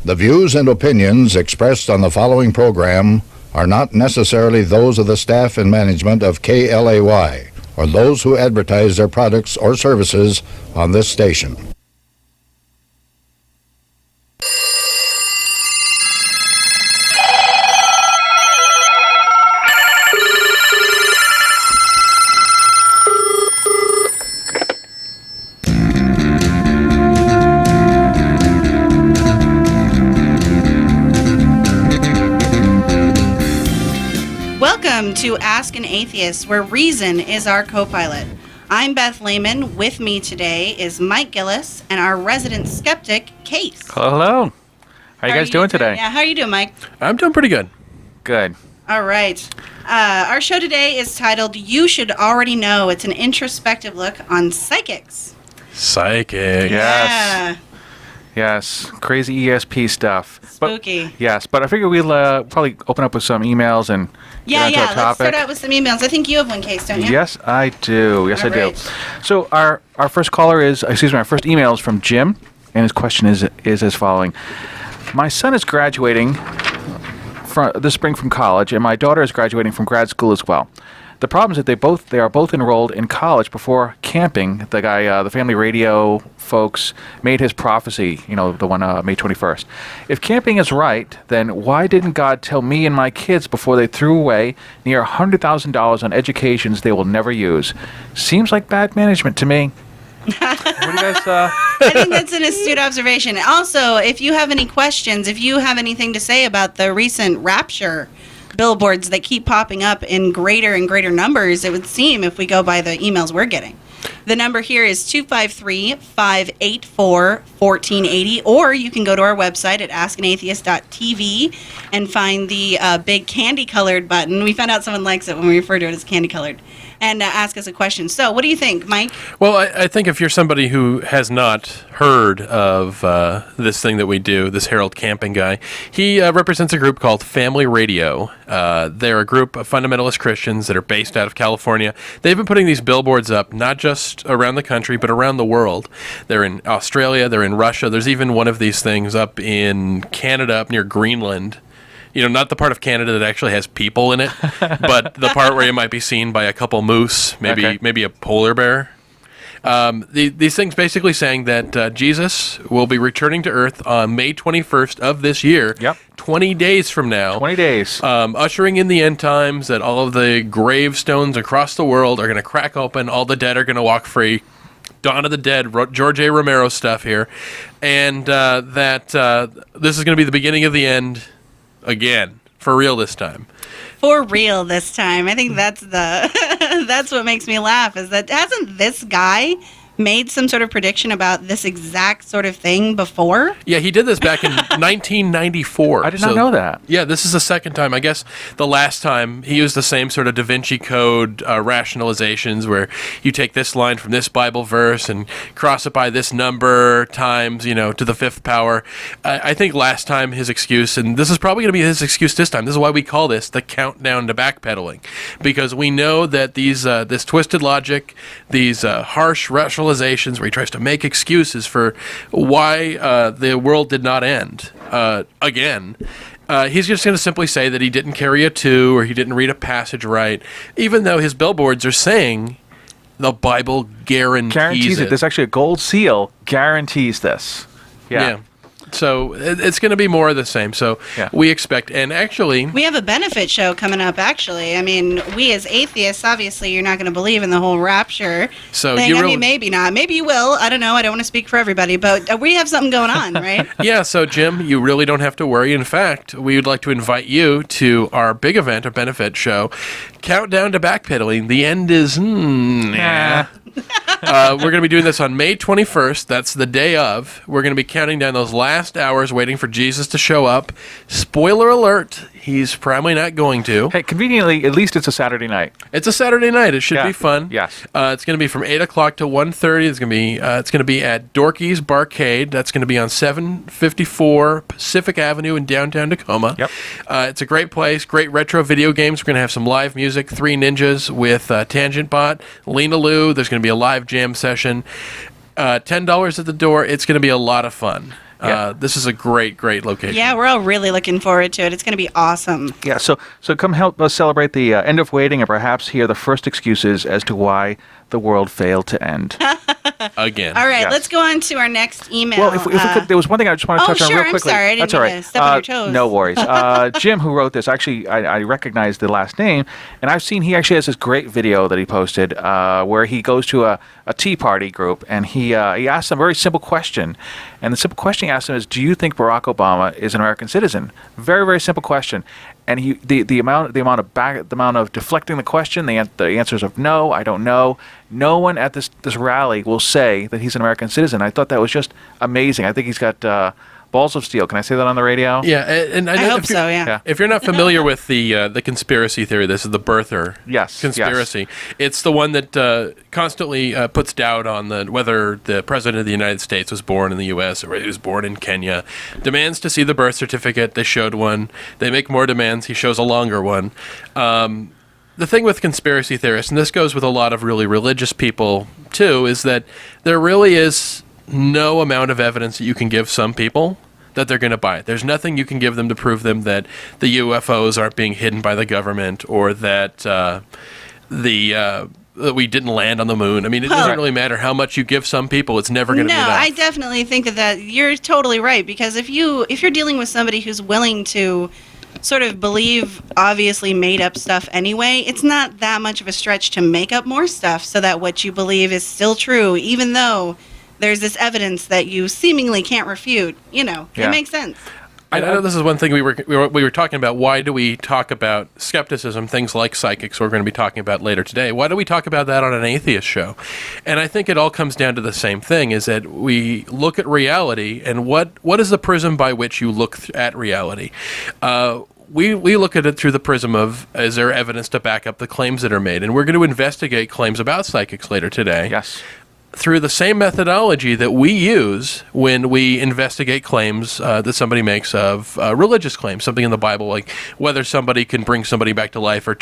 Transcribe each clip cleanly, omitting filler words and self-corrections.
The views and opinions expressed on the following program are not necessarily those of the staff and management of KLAY or those who advertise their products or services on this station. Welcome to Ask an Atheist, where reason is our co-pilot. I'm Beth Lehman. With me today is Mike Gillis and our resident skeptic, Case. Hello. How are you guys doing today? Yeah, how are you doing, Mike? I'm doing pretty good. Good. All right. Our show today is titled You Should Already Know. It's an introspective look on psychics. Psychic. Yes. Yes. Crazy ESP stuff. Spooky. But I figure we'll probably open up with some emails and get into a topic. Let's start out with some emails. I think you have one, Case, don't you? Yes, I do. Yes, All I do. right. So our first caller is, our first email is from Jim, and his question is as following. My son is graduating this spring from college, and my daughter is graduating from grad school as well. The problem is that they are both enrolled in college before camping. The guy, the family radio folks, made his prophecy, the one May 21st. If camping is right, then why didn't God tell me and my kids before they threw away near $100,000 on educations they will never use? Seems like bad management to me. What do you guys... I think that's an astute observation. Also, if you have any questions, if you have anything to say about the recent rapture billboards that keep popping up in greater and greater numbers, it would seem, if we go by the emails we're getting. The number here is 253-584-1480, or you can go to our website at askanatheist.tv and find the big candy-colored button. We found out someone likes it when we refer to it as candy-colored. And ask us a question. So, what do you think, Mike? Well, I think if you're somebody who has not heard of this thing that we do, this Harold Camping guy, he represents a group called Family Radio. They're a group of fundamentalist Christians that are based out of California. They've been putting these billboards up, not just around the country, but around the world. They're in Australia, they're in Russia. There's even one of these things up in Canada, up near Greenland. Not the part of Canada that actually has people in it, but the part where you might be seen by a couple moose, maybe a polar bear. These things basically saying that Jesus will be returning to Earth on May 21st of this year, 20 days from now. 20 days. Ushering in the end times, that all of the gravestones across the world are going to crack open, all the dead are going to walk free. Dawn of the Dead, George A. Romero stuff here. And that this is going to be the beginning of the end. Again, for real this time. For real this time. I think that's that's what makes me laugh, is that hasn't this guy made some sort of prediction about this exact sort of thing before? Yeah, he did this back in 1994. I did not know that. Yeah, this is the second time. I guess the last time he used the same sort of Da Vinci Code rationalizations where you take this line from this Bible verse and cross it by this number times, to the fifth power. I think last time his excuse, and this is probably going to be his excuse this time, this is why we call this the countdown to backpedaling, because we know that these this twisted logic, these harsh rationalizations where he tries to make excuses for why the world did not end again. He's just going to simply say that he didn't carry a 2 or he didn't read a passage right, even though his billboards are saying the Bible guarantees it. There's actually a gold seal guarantees this. Yeah. So it's going to be more of the same. So we expect, and actually... We have a benefit show coming up, actually. I mean, we as atheists, obviously, you're not going to believe in the whole rapture thing. Maybe not. Maybe you will. I don't know. I don't want to speak for everybody, but we have something going on, right? Yeah, so Jim, you really don't have to worry. In fact, we would like to invite you to our big event, our benefit show, Countdown to Backpedaling. The end is... We're going to be doing this on May 21st. That's the day of. We're going to be counting down those last hours waiting for Jesus to show up. Spoiler alert, he's probably not going to. Hey, conveniently, at least it's a Saturday night. It's a Saturday night. It should be fun. Yes. It's going to be from 8 o'clock to 1:30. It's going to be at Dorky's Barcade. That's going to be on 754 Pacific Avenue in downtown Tacoma. Yep. It's a great place. Great retro video games. We're going to have some live music. 3 Ninjas with Tangent Bot, Lena Lou. There's going to be a live jam session. $10 at the door. It's going to be a lot of fun. This is a great location. Yeah, we're all really looking forward to it. It's going to be awesome. Yeah, so come help us celebrate the end of waiting and perhaps hear the first excuses as to why the world failed to end. Again. All right, Yes. let's go on to our next email. Well, if we could, there was one thing I just want to touch on sure, real I'm quickly. sorry, I didn't That's all mean right. to step on your toes. No worries. Jim, who wrote this, actually, I recognize the last name, and I've seen he actually has this great video that he posted where he goes to a Tea Party group, and he asks them a very simple question. And the simple question he asked them is, do you think Barack Obama is an American citizen? Very, very simple question. And the amount of deflecting the question, the answers of no, I don't know. No one at this rally will say that he's an American citizen. I thought that was just amazing. I think he's got balls of steel. Can I say that on the radio? Yeah, and I hope so, yeah. If you're not familiar with the conspiracy theory, this is the birther conspiracy. Yes. It's the one that constantly puts doubt on whether the president of the United States was born in the U.S. or he was born in Kenya. Demands to see the birth certificate. They showed one. They make more demands. He shows a longer one. The thing with conspiracy theorists, and this goes with a lot of really religious people too, is that there really is no amount of evidence that you can give some people that they're going to buy it. There's nothing you can give them to prove them that the UFOs aren't being hidden by the government or that that we didn't land on the moon. I mean, it doesn't really matter how much you give some people. It's never going to be enough. No, I definitely think that you're totally right, because if you're dealing with somebody who's willing to sort of believe obviously made up stuff anyway, it's not that much of a stretch to make up more stuff so that what you believe is still true, even though there's this evidence that you seemingly can't refute. It makes sense. I know this is one thing we were talking about. Why do we talk about skepticism, things like psychics we're going to be talking about later today? Why do we talk about that on an atheist show? And I think it all comes down to the same thing, is that we look at reality, and what is the prism by which you look at reality? We look at it through the prism of, is there evidence to back up the claims that are made? And we're going to investigate claims about psychics later today. Yes. Through the same methodology that we use when we investigate claims that somebody makes of religious claims, something in the Bible, like whether somebody can bring somebody back to life or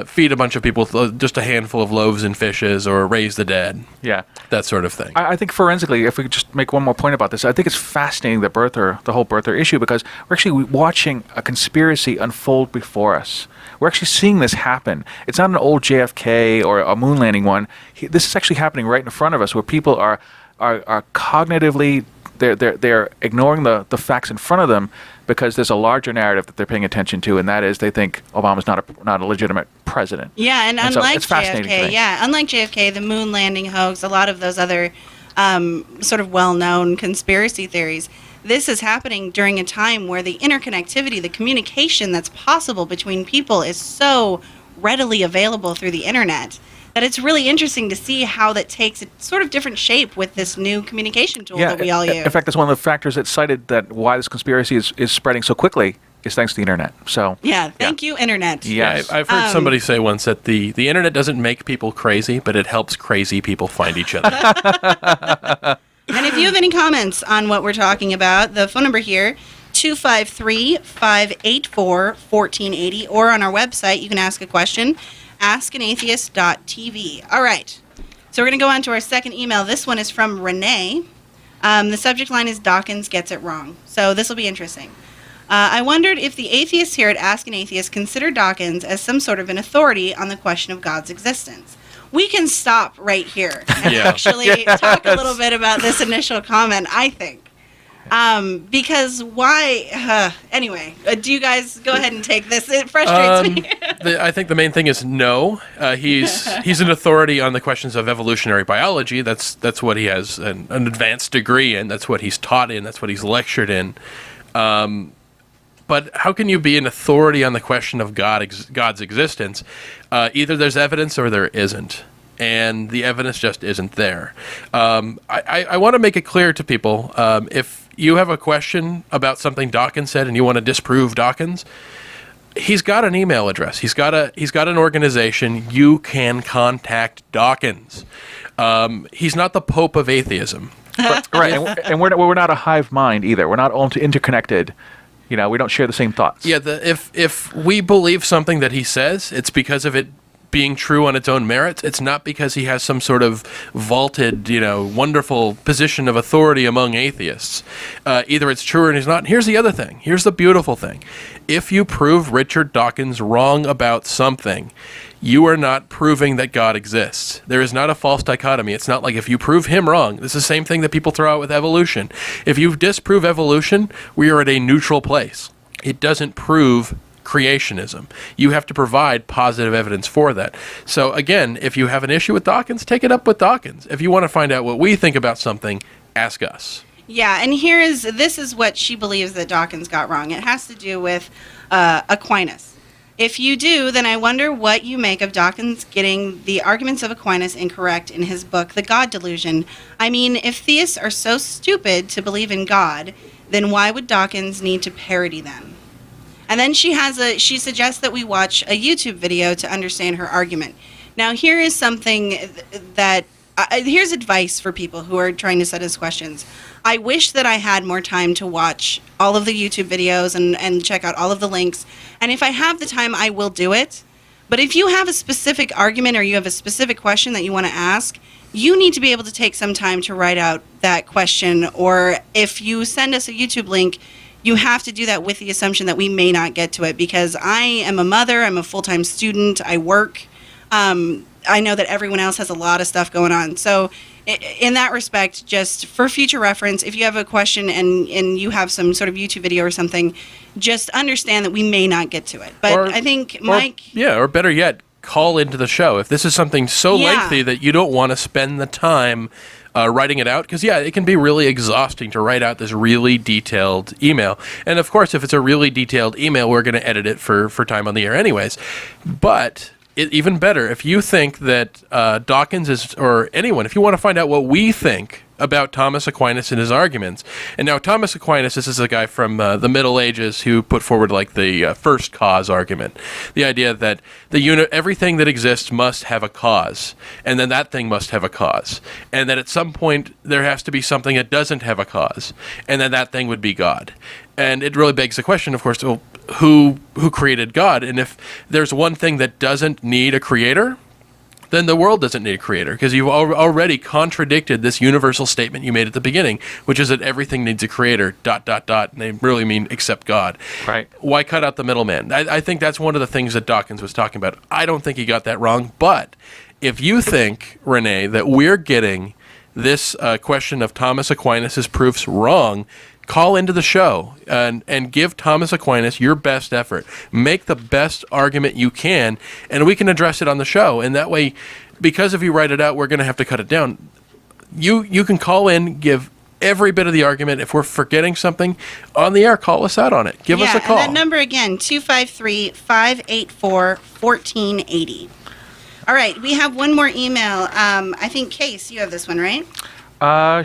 feed a bunch of people with just a handful of loaves and fishes or raise the dead. Yeah. That sort of thing. I think forensically, if we could just make one more point about this, I think it's fascinating, the whole birther issue, because we're actually watching a conspiracy unfold before us. We're actually seeing this happen. It's not an old JFK or a moon landing one. This is actually happening right in front of us, where people are cognitively they're ignoring the facts in front of them because there's a larger narrative that they're paying attention to, and that is they think Obama's not a legitimate president. Yeah, and unlike so JFK, the moon landing hoax, a lot of those other sort of well-known conspiracy theories, this is happening during a time where the interconnectivity, the communication that's possible between people is so readily available through the internet that it's really interesting to see how that takes a sort of different shape with this new communication tool that we all use. In fact, that's one of the factors that cited that why this conspiracy is spreading so quickly is thanks to the internet. So thank you, internet. Yes. Yeah, I've heard somebody say once that the internet doesn't make people crazy, but it helps crazy people find each other. And if you have any comments on what we're talking about, the phone number here, 253-584-1480, or on our website, you can ask a question, askanatheist.tv. All right. So we're going to go on to our second email. This one is from Renee. The subject line is Dawkins Gets It Wrong. So this will be interesting. I wondered if the atheists here at Ask an Atheist consider Dawkins as some sort of an authority on the question of God's existence. We can stop right here and actually talk a little bit about this initial comment, I think. Because why? Anyway, do you guys go ahead and take this? It frustrates me. I think the main thing is no. He's an authority on the questions of evolutionary biology. That's what he has an advanced degree in. That's what he's taught in. That's what he's lectured in. But how can you be an authority on the question of God's existence? Either there's evidence or there isn't. And the evidence just isn't there. I want to make it clear to people, if you have a question about something Dawkins said and you want to disprove Dawkins, he's got an email address. He's got an organization. You can contact Dawkins. He's not the Pope of atheism. Right, and we're not a hive mind either. We're not all interconnected. We don't share the same thoughts. Yeah, if we believe something that he says, it's because of it being true on its own merits. It's not because he has some sort of vaulted, wonderful position of authority among atheists. Either it's true or it's not. Here's the other thing. Here's the beautiful thing. If you prove Richard Dawkins wrong about something, you are not proving that God exists. There is not a false dichotomy. It's not like if you prove him wrong. This is the same thing that people throw out with evolution. If you disprove evolution, we are at a neutral place. It doesn't prove creationism. You have to provide positive evidence for that. So again, if you have an issue with Dawkins, take it up with Dawkins. If you want to find out what we think about something, ask us. Yeah, and this is what she believes that Dawkins got wrong. It has to do with Aquinas. If you do, then I wonder what you make of Dawkins getting the arguments of Aquinas incorrect in his book, The God Delusion. I mean, if theists are so stupid to believe in God, then why would Dawkins need to parody them? And then she suggests that we watch a YouTube video to understand her argument. Now, here is something that here's advice for people who are trying to set us questions. I wish that I had more time to watch all of the YouTube videos and check out all of the links. And if I have the time, I will do it. But if you have a specific argument or you have a specific question that you want to ask, you need to be able to take some time to write out that question. Or if you send us a YouTube link, you have to do that with the assumption that we may not get to it, because I am a mother, I'm a full-time student, I work. I know that everyone else has a lot of stuff going on. So in that respect, just for future reference, if you have a question and you have some sort of YouTube video or something, just understand that we may not get to it. But I think Mike... or better yet, call into the show. If this is something so lengthy that you don't want to spend the time writing it out, because it can be really exhausting to write out this really detailed email. And of course, if it's a really detailed email, we're going to edit it for time on the air anyways. But... even better, if you think that Dawkins is, or anyone, if you want to find out what we think about Thomas Aquinas and his arguments. And now Thomas Aquinas, this is a guy from the Middle Ages who put forward like the first cause argument. The idea that everything that exists must have a cause, and then that thing must have a cause. And that at some point there has to be something that doesn't have a cause, and then that thing would be God. And it really begs the question, of course, well, who created God? And if there's one thing that doesn't need a creator, then the world doesn't need a creator, because you've already contradicted this universal statement you made at the beginning, which is that everything needs a creator, ... and they really mean except God. Right. Why cut out the middleman? I think that's one of the things that Dawkins was talking about. I don't think he got that wrong, but if you think, Renee, that we're getting this question of Thomas Aquinas' proofs wrong, call into the show and give Thomas Aquinas your best effort. Make the best argument you can, and we can address it on the show. And that way, because if you write it out, we're going to have to cut it down. You can call in, give every bit of the argument. If we're forgetting something on the air, call us out on it. Give us a call. And that number again, 253-584-1480. All right, we have one more email. I think, Case, you have this one, right?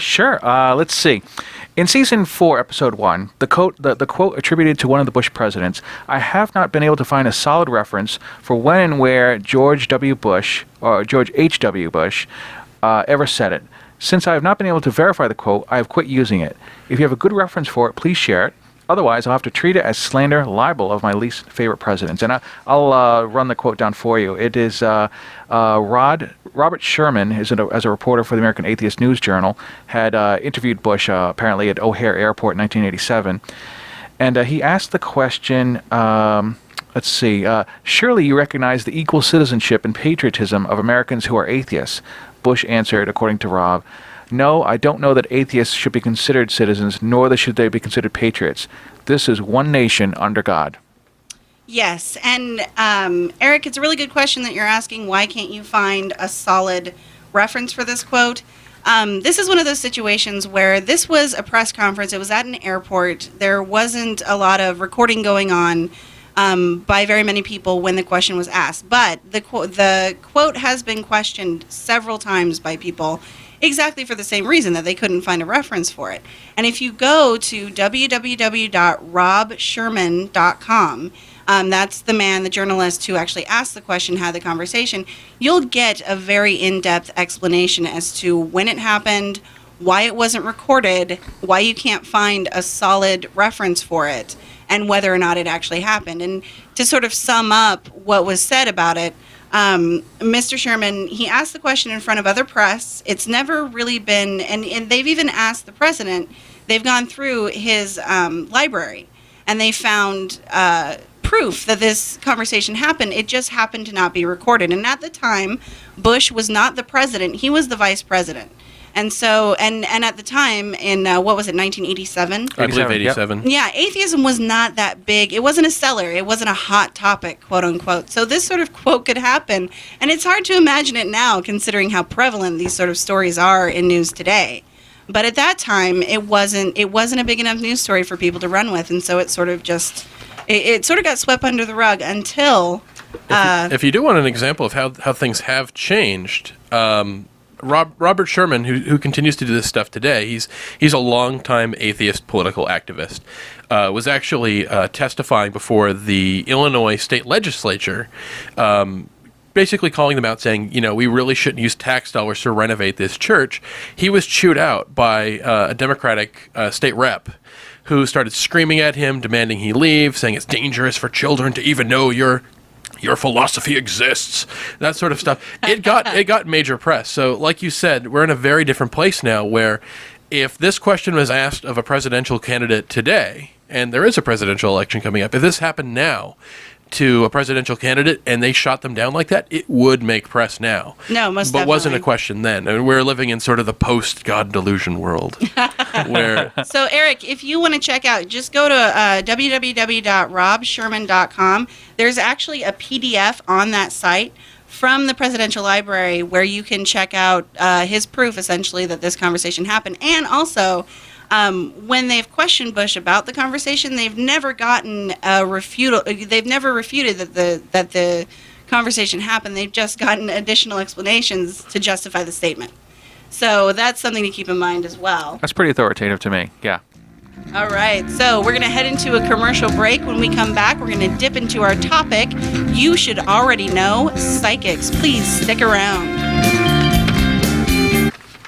Sure. Let's see. In Season 4, Episode 1, the quote attributed to one of the Bush presidents, I have not been able to find a solid reference for when and where George H.W. Bush ever said it. Since I have not been able to verify the quote, I have quit using it. If you have a good reference for it, please share it. Otherwise, I'll have to treat it as slander, libel of my least favorite presidents. And I'll run the quote down for you. It is Robert Sherman, as a reporter for the American Atheist News Journal, had interviewed Bush apparently at O'Hare Airport in 1987. And he asked the question, let's see, surely you recognize the equal citizenship and patriotism of Americans who are atheists? Bush answered, according to Rob, no, I don't know that atheists should be considered citizens, nor should they be considered patriots. This is one nation under God. Yes, and Eric, it's a really good question that you're asking. Why can't you find a solid reference for this quote? This is one of those situations where this was a press conference. It was at an airport. There wasn't a lot of recording going on by very many people when the question was asked. But the quote has been questioned several times by people, exactly for the same reason, that they couldn't find a reference for it. And if you go to www.robsherman.com, that's the journalist who actually asked the question, had the conversation, you'll get a very in-depth explanation as to when it happened, why it wasn't recorded, why you can't find a solid reference for it, and whether or not it actually happened. And to sort of sum up what was said about it, Mr. Sherman, he asked the question in front of other press. It's never really been, and they've even asked the president, they've gone through his library, and they found proof that this conversation happened. It just happened to not be recorded. And at the time, Bush was not the president. He was the vice president. And so, and at the time, in, what was it, 1987? I believe 87. 87. Yeah, atheism was not that big. It wasn't a seller. It wasn't a hot topic, quote unquote. So this sort of quote could happen. And it's hard to imagine it now, considering how prevalent these sort of stories are in news today. But at that time, it wasn't a big enough news story for people to run with. And so it sort of just, it sort of got swept under the rug until... If you do want an example of how things have changed... Robert Sherman, who continues to do this stuff today, he's a longtime atheist political activist, was actually testifying before the Illinois state legislature, basically calling them out, saying, we really shouldn't use tax dollars to renovate this church. He was chewed out by a Democratic state rep who started screaming at him, demanding he leave, saying it's dangerous for children to even know your philosophy exists, that sort of stuff. It got major press. So like you said, we're in a very different place now where if this question was asked of a presidential candidate today, and there is a presidential election coming up, if this happened now to a presidential candidate and they shot them down like that, it would make press now. No, most But definitely. wasn't a question then. I mean, we're living in sort of the post-God delusion world. where So, Eric, if you want to check out, just go to www.robsherman.com. There's actually a PDF on that site from the Presidential Library where you can check out his proof, essentially, that this conversation happened. And also, when they've questioned Bush about the conversation, they've never gotten a refutal. They've never refuted that the conversation happened. They've just gotten additional explanations to justify the statement. So that's something to keep in mind as well. That's pretty authoritative to me. Yeah. All right, so we're going to head into a commercial break. When we come back, we're going to dip into our topic. You should already know, psychics. Please stick around.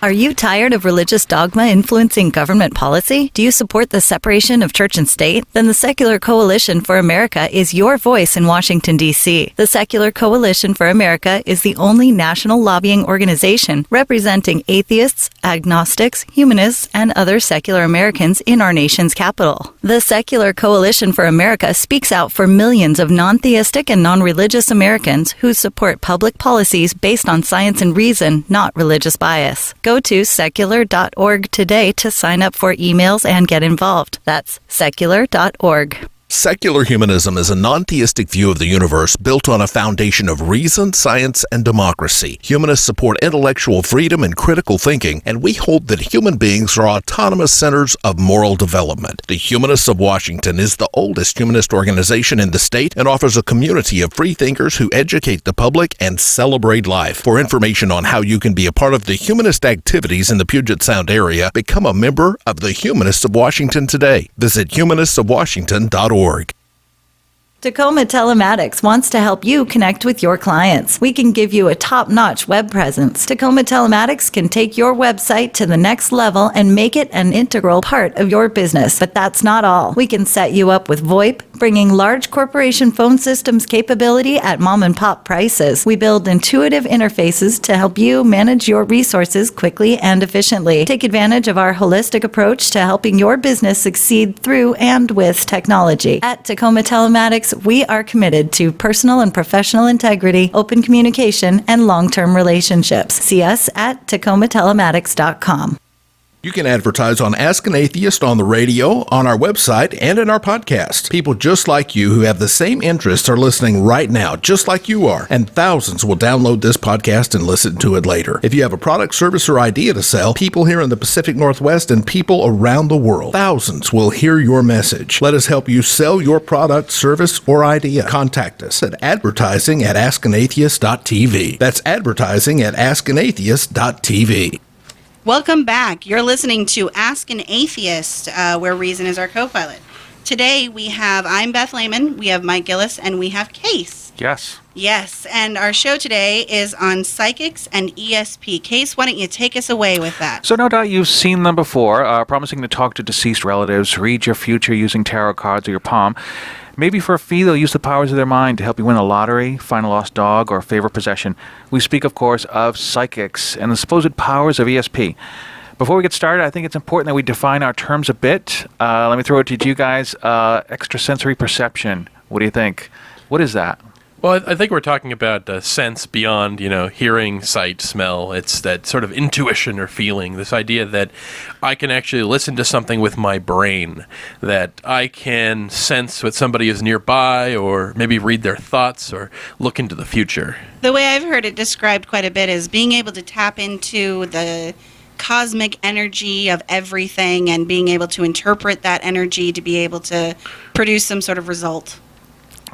Are you tired of religious dogma influencing government policy? Do you support the separation of church and state? Then the Secular Coalition for America is your voice in Washington, D.C. The Secular Coalition for America is the only national lobbying organization representing atheists, agnostics, humanists, and other secular Americans in our nation's capital. The Secular Coalition for America speaks out for millions of non-theistic and non-religious Americans who support public policies based on science and reason, not religious bias. Go to secular.org today to sign up for emails and get involved. That's secular.org. Secular humanism is a non-theistic view of the universe built on a foundation of reason, science, and democracy. Humanists support intellectual freedom and critical thinking, and we hold that human beings are autonomous centers of moral development. The Humanists of Washington is the oldest humanist organization in the state and offers a community of free thinkers who educate the public and celebrate life. For information on how you can be a part of the humanist activities in the Puget Sound area, become a member of the Humanists of Washington today. Visit humanistofwashington.org. Tacoma Telematics wants to help you connect with your clients. We can give you a top-notch web presence. Tacoma Telematics can take your website to the next level and make it an integral part of your business. But that's not all. We can set you up with VoIP, bringing large corporation phone systems capability at mom-and-pop prices. We build intuitive interfaces to help you manage your resources quickly and efficiently. Take advantage of our holistic approach to helping your business succeed through and with technology. At Tacoma Telematics, we are committed to personal and professional integrity, open communication, and long-term relationships. See us at TacomaTelematics.com. You can advertise on Ask an Atheist on the radio, on our website, and in our podcast. People just like you who have the same interests are listening right now, just like you are, and thousands will download this podcast and listen to it later. If you have a product, service, or idea to sell, people here in the Pacific Northwest and people around the world, thousands will hear your message. Let us help you sell your product, service, or idea. Contact us at advertising@askanatheist.tv. That's advertising@askanatheist.tv. Welcome back. You're listening to Ask an Atheist, where reason is our co-pilot. Today I'm Beth Lehman, we have Mike Gillis, and we have Case. Yes. Yes, and our show today is on psychics and ESP. Case, why don't you take us away with that? So no doubt you've seen them before, promising to talk to deceased relatives, read your future using tarot cards or your palm. Maybe for a fee, they'll use the powers of their mind to help you win the lottery, find a lost dog, or favorite possession. We speak, of course, of psychics and the supposed powers of ESP. Before we get started, I think it's important that we define our terms a bit. Let me throw it to you guys. Extrasensory perception. What do you think? What is that? Well, I think we're talking about sense beyond, hearing, sight, smell. It's that sort of intuition or feeling, this idea that I can actually listen to something with my brain, that I can sense what somebody is nearby, or maybe read their thoughts or look into the future. The way I've heard it described quite a bit is being able to tap into the cosmic energy of everything and being able to interpret that energy to be able to produce some sort of result.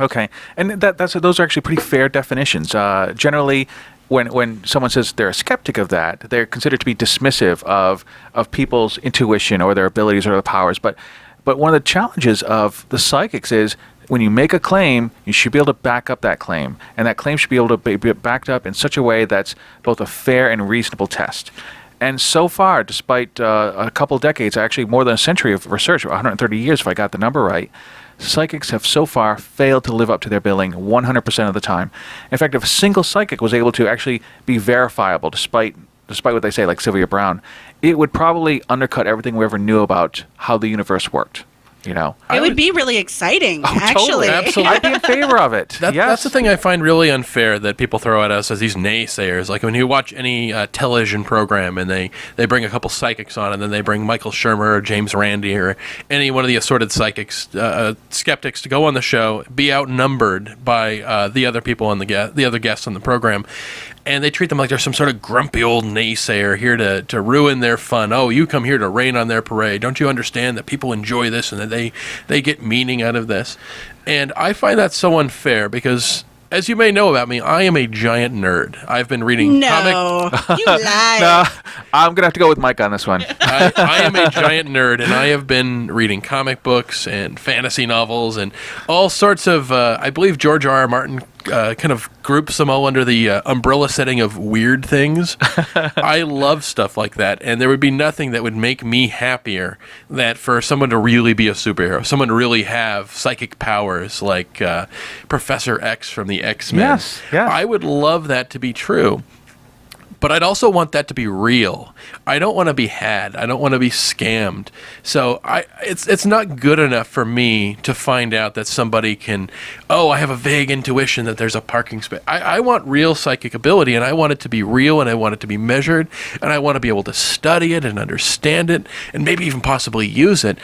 Okay, and those are actually pretty fair definitions. Generally, when someone says they're a skeptic of that, they're considered to be dismissive of people's intuition or their abilities or their powers. But one of the challenges of the psychics is when you make a claim, you should be able to back up that claim, and that claim should be able to be backed up in such a way that's both a fair and reasonable test. And so far, despite a couple decades, actually more than a century of research, 130 years if I got the number right, psychics have so far failed to live up to their billing 100% of the time. In fact, if a single psychic was able to actually be verifiable, despite what they say, like Sylvia Brown, it would probably undercut everything we ever knew about how the universe worked. It would be really exciting, actually. Totally. Absolutely. I'd be in favor of it. That's the thing I find really unfair that people throw at us as these naysayers. Like when you watch any television program and they bring a couple psychics on, and then they bring Michael Shermer or James Randi or any one of the assorted psychics, skeptics to go on the show, be outnumbered by the other people on the other guests on the program. And they treat them like they're some sort of grumpy old naysayer here to ruin their fun. Oh, you come here to rain on their parade. Don't you understand that people enjoy this and that they get meaning out of this? And I find that so unfair because, as you may know about me, I am a giant nerd. I've been reading No, you lie. No, I'm going to have to go with Mike on this one. I am a giant nerd, and I have been reading comic books and fantasy novels and all sorts of, I believe George R.R. Martin kind of groups them all under the umbrella setting of weird things. I love stuff like that, and there would be nothing that would make me happier than for someone to really be a superhero, someone to really have psychic powers like Professor X from the X-Men. Yes. I would love that to be true. But I'd also want that to be real. I don't want to be had. I don't want to be scammed. So it's not good enough for me to find out that somebody can, I have a vague intuition that there's a parking space. I want real psychic ability, and I want it to be real, and I want it to be measured, and I want to be able to study it and understand it, and maybe even possibly use it.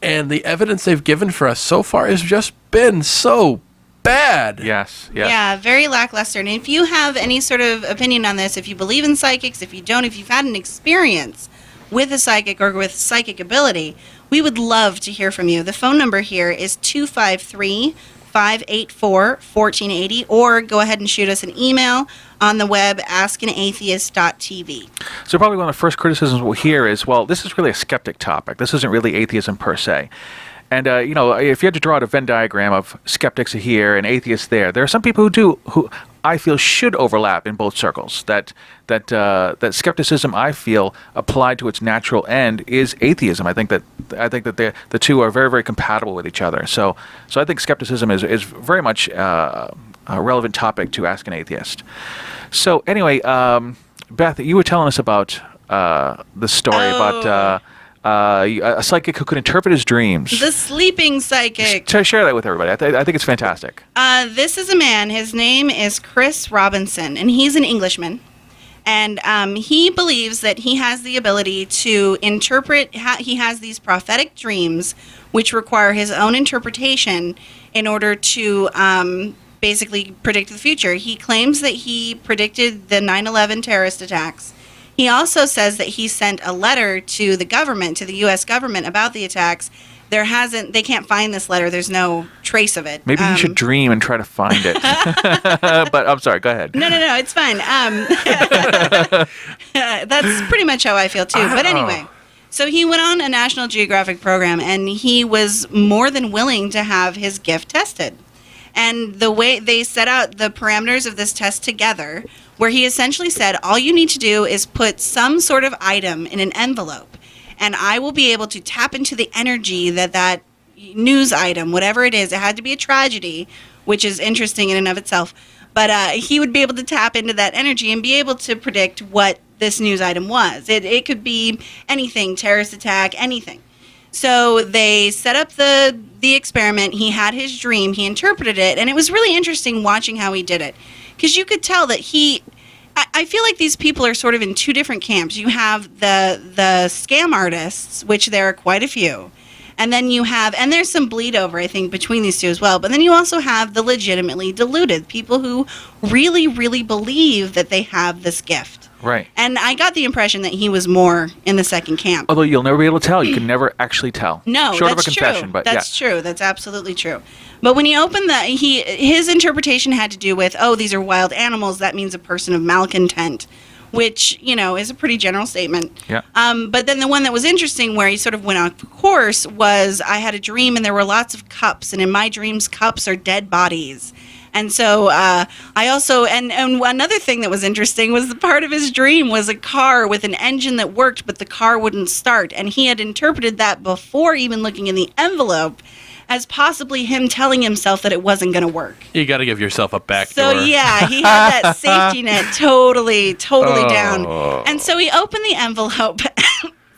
And the evidence they've given for us so far has just been so bad. Yes. Yeah, very lackluster. And if you have any sort of opinion on this, if you believe in psychics, if you don't, if you've had an experience with a psychic or with psychic ability, we would love to hear from you. The phone number here is 253-584-1480, or go ahead and shoot us an email on the web, askanatheist.tv. So probably one of the first criticisms we'll hear is, well, this is really a skeptic topic. This isn't really atheism per se. And, if you had to draw out a Venn diagram of skeptics here and atheists there are some people who I feel should overlap in both circles. That skepticism, I feel, applied to its natural end is atheism. I think that the two are very, very compatible with each other. So I think skepticism is very much a relevant topic to Ask an Atheist. So anyway, Beth, you were telling us about the story about a psychic who could interpret his dreams. The sleeping psychic. Share that with everybody. I think it's fantastic. This is a man. His name is Chris Robinson, and he's an Englishman. And he believes that he has the ability to interpret. He has these prophetic dreams, which require his own interpretation in order to basically predict the future. He claims that he predicted the 9/11 terrorist attacks. He also says that he sent a letter to the government, to the U.S. government, about the attacks. They can't find this letter. There's no trace of it. Maybe you should dream and try to find it. But I'm sorry, go ahead. No, it's fine. That's pretty much how I feel too. But anyway, so he went on a National Geographic program, and he was more than willing to have his gift tested. And the way they set out the parameters of this test together, where he essentially said, all you need to do is put some sort of item in an envelope, and I will be able to tap into the energy that news item, whatever it is. It had to be a tragedy, which is interesting in and of itself. But he would be able to tap into that energy and be able to predict what this news item was. It could be anything, terrorist attack, anything. So they set up the experiment. He had his dream. He interpreted it. And it was really interesting watching how he did it. Because you could tell that I feel like these people are sort of in two different camps. You have the scam artists, which there are quite a few. And then you have, and there's some bleed over, I think, between these two as well. But then you also have the legitimately deluded, people who really, really believe that they have this gift. Right. And I got the impression that he was more in the second camp. Although you'll never be able to tell. You can never actually tell. No, Short that's of a confession, true. but That's true. That's absolutely true. But when he opened his interpretation had to do with, these are wild animals. That means a person of malcontent, which, is a pretty general statement. Yeah. But then the one that was interesting where he sort of went off course was, I had a dream and there were lots of cups. And in my dreams, cups are dead bodies. And so I also, and another thing that was interesting was the part of his dream was a car with an engine that worked, but the car wouldn't start. And he had interpreted that before even looking in the envelope as possibly him telling himself that it wasn't going to work. You got to give yourself a back So door. yeah, he had that safety net totally down. And so he opened the envelope,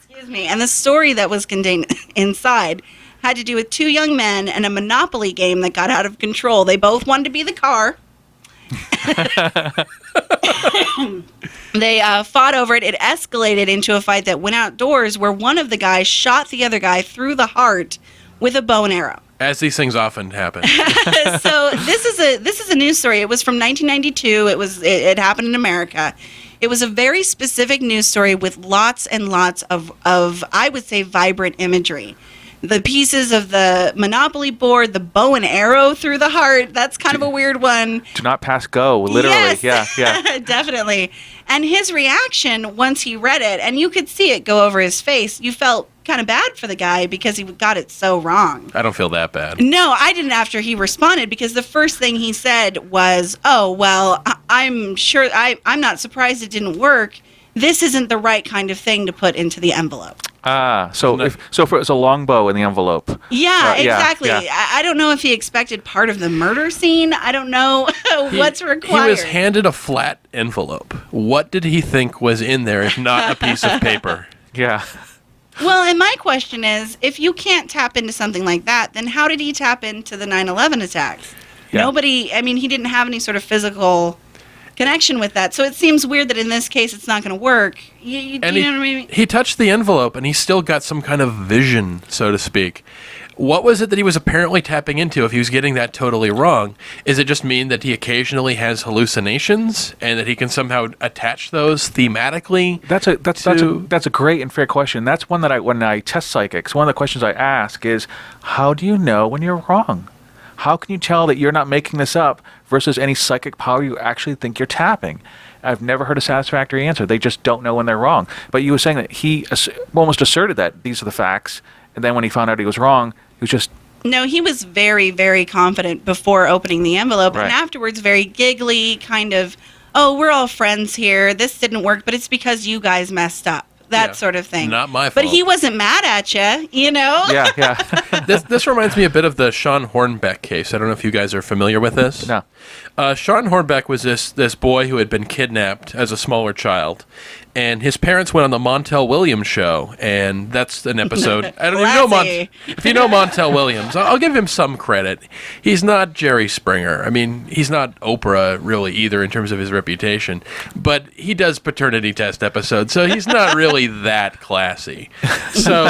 excuse me, and the story that was contained inside had to do with two young men and a Monopoly game that got out of control. They both wanted to be the car. They fought over it. It escalated into a fight that went outdoors where one of the guys shot the other guy through the heart with a bow and arrow. As these things often happen. So this is a news story. It was from 1992. It happened in America. It was a very specific news story with lots and lots of I would say vibrant imagery. The pieces of the Monopoly board, the bow and arrow through the heart, that's kind of a weird one. Do not pass go, literally. Yes. Yeah. Definitely. And his reaction once he read it, and you could see it go over his face, you felt kind of bad for the guy because he got it so wrong. I don't feel that bad. No, I didn't after he responded, because the first thing he said was, oh, well, I'm sure, I'm not surprised it didn't work. This isn't the right kind of thing to put into the envelope. So if it was a longbow in the envelope. Yeah, exactly. Yeah. I don't know if he expected part of the murder scene. I don't know what's required. He was handed a flat envelope. What did he think was in there if not a piece of paper? Yeah. Well, and my question is, if you can't tap into something like that, then how did he tap into the 9/11 attacks? Yeah. He didn't have any sort of physical connection with that. So it seems weird that in this case it's not going to work. You know what I mean? He touched the envelope and he still got some kind of vision, so to speak. What was it that he was apparently tapping into if he was getting that totally wrong? Is it just mean that he occasionally has hallucinations and that he can somehow attach those thematically? That's a great and fair question. That's one that when I test psychics, one of the questions I ask is, how do you know when you're wrong? How can you tell that you're not making this up versus any psychic power you actually think you're tapping? I've never heard a satisfactory answer. They just don't know when they're wrong. But you were saying that he almost asserted that these are the facts, and then when he found out he was wrong, he was just... No, he was very, very confident before opening the envelope, Right. and afterwards very giggly, kind of, oh, we're all friends here. This didn't work, but it's because you guys messed up. That sort of thing. Not my fault. But he wasn't mad at you, you know? Yeah. This reminds me a bit of the Sean Hornbeck case. I don't know if you guys are familiar with this. No. Sean Hornbeck was this boy who had been kidnapped as a smaller child, and his parents went on the Montel Williams show, and that's an episode. I don't even know if you know Montel Williams. I'll give him some credit. He's not Jerry Springer. I mean, he's not Oprah really either in terms of his reputation, but he does paternity test episodes, so he's not really that classy. So,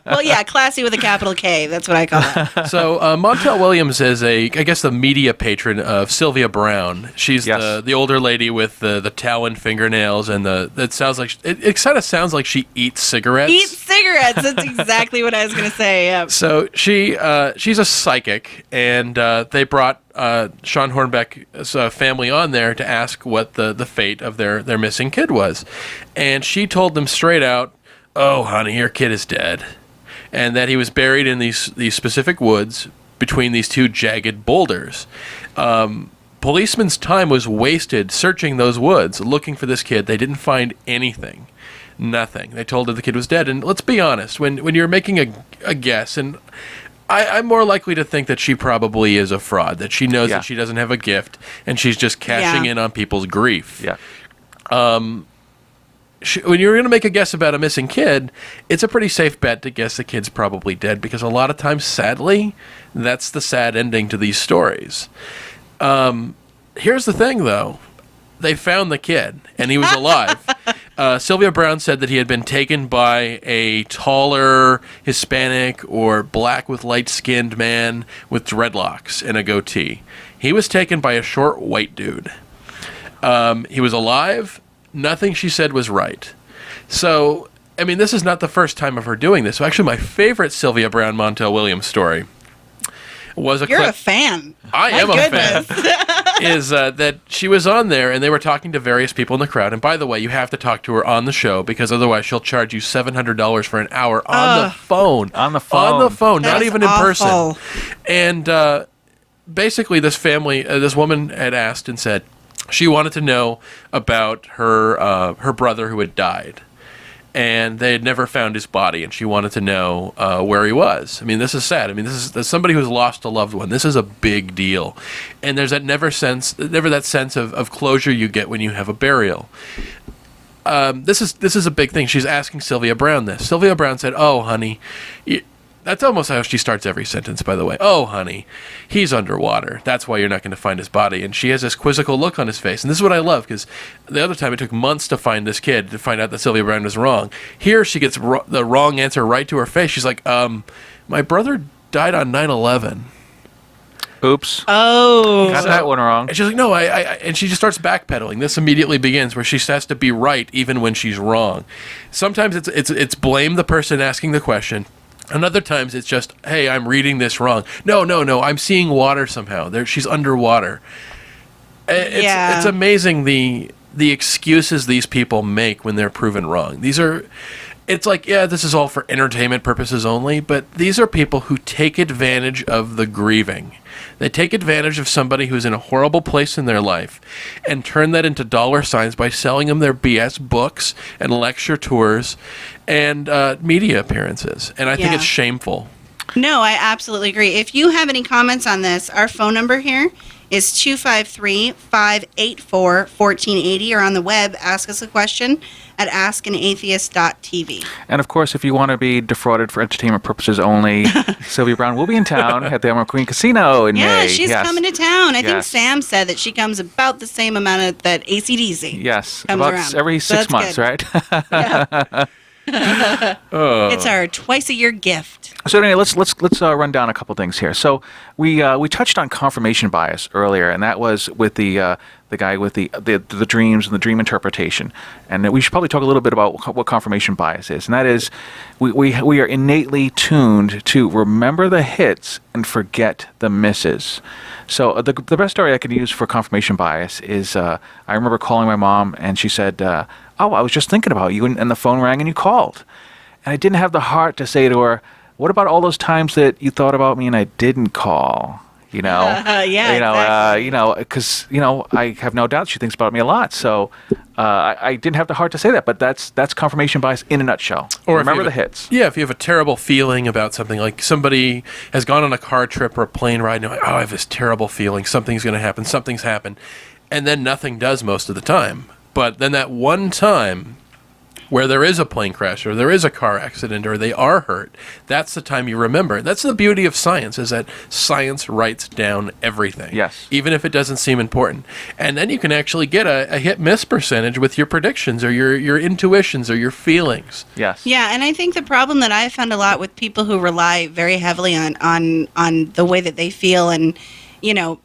Well, yeah, classy with a capital K. That's what I call it. so Montel Williams is I guess the media patron of Sylvia Brown. She's Yes. the older lady with the talon fingernails and it sounds like it kind of sounds like she eats cigarettes. Eat cigarettes. That's exactly what I was going to say. Yeah. So she's a psychic, and they brought Sean Hornbeck's family on there to ask what the fate of their missing kid was, and she told them straight out, "Oh, honey, your kid is dead," and that he was buried in these specific woods between these two jagged boulders. Policemen's time was wasted searching those woods, looking for this kid. They didn't find anything. Nothing. They told her the kid was dead. And let's be honest, when you're making a guess, and I'm more likely to think that she probably is a fraud, that she knows Yeah. that she doesn't have a gift, and she's just cashing Yeah. in on people's grief. Yeah. When you're going to make a guess about a missing kid, it's a pretty safe bet to guess the kid's probably dead, because a lot of times, sadly, that's the sad ending to these stories. Here's the thing, though. They found the kid, and he was alive. Sylvia Brown said that he had been taken by a taller Hispanic or black with light-skinned man with dreadlocks and a goatee. He was taken by a short white dude. He was alive. Nothing she said was right. So, I mean, this is not the first time of her doing this. So actually, my favorite Sylvia Brown Montel Williams story was You're a fan. I My am goodness. a fan. Is that she was on there and they were talking to various people in the crowd. And by the way, you have to talk to her on the show, because otherwise she'll charge you $700 for an hour on the phone. On the phone. On the phone, That not is even in awful. person. And basically, this family, this woman had asked and said she wanted to know about her brother who had died. And they had never found his body, and she wanted to know where he was. I mean, this is sad. I mean, this is somebody who's lost a loved one. This is a big deal, and there's that never that sense of closure you get when you have a burial. This is a big thing. She's asking Sylvia Brown this. Sylvia Brown said, "Oh, honey." That's almost how she starts every sentence, by the way. "Oh, honey, he's underwater. That's why you're not going to find his body." And she has this quizzical look on his face. And this is what I love, because the other time it took months to find this kid, to find out that Sylvia Brown was wrong. Here she gets the wrong answer right to her face. She's like, my brother died on 9/11. Oops. Oh. Got that one wrong. And she's like, no, and she just starts backpedaling. This immediately begins where she has to be right even when she's wrong. Sometimes it's blame the person asking the question. And other times it's just, hey, I'm reading this wrong. No, I'm seeing water somehow. She's underwater. It's amazing the excuses these people make when they're proven wrong. It's like, yeah, this is all for entertainment purposes only, but these are people who take advantage of the grieving. They take advantage of somebody who's in a horrible place in their life and turn that into dollar signs by selling them their BS books and lecture tours and media appearances. And I think it's shameful. No, I absolutely agree. If you have any comments on this, our phone number here is 253-584-1480, or on the web, ask us a question at askanatheist.tv. And of course, if you want to be defrauded for entertainment purposes only, Sylvia Brown will be in town at the Emerald Queen Casino in May. Yeah, she's coming to town. I think Yes. Sam said that she comes about the same amount that AC/DC Yes, comes about around. every So 6 that's months, good. right? It's our twice-a-year gift. So anyway, let's run down a couple things here. So we touched on confirmation bias earlier, and that was with the guy with the dreams and the dream interpretation. And we should probably talk a little bit about what confirmation bias is. And that is, we are innately tuned to remember the hits and forget the misses. So the best story I could use for confirmation bias is I remember calling my mom, and she said, "Oh, I was just thinking about you," and the phone rang and you called. And I didn't have the heart to say to her, "What about all those times that you thought about me and I didn't call?" You know, Exactly. because I have no doubt she thinks about me a lot. So I didn't have the heart to say that, but that's confirmation bias in a nutshell. Or remember the hits. Yeah, if you have a terrible feeling about something, like somebody has gone on a car trip or a plane ride, and you're like, "Oh, I have this terrible feeling. Something's going to happen. Something's happened," and then nothing does most of the time. But then that one time where there is a plane crash or there is a car accident or they are hurt, that's the time you remember. That's the beauty of science, is that science writes down everything. Yes. Even if it doesn't seem important. And then you can actually get a hit-miss percentage with your predictions or your intuitions or your feelings. Yes. Yeah, and I think the problem that I've found a lot with people who rely very heavily on the way that they feel, and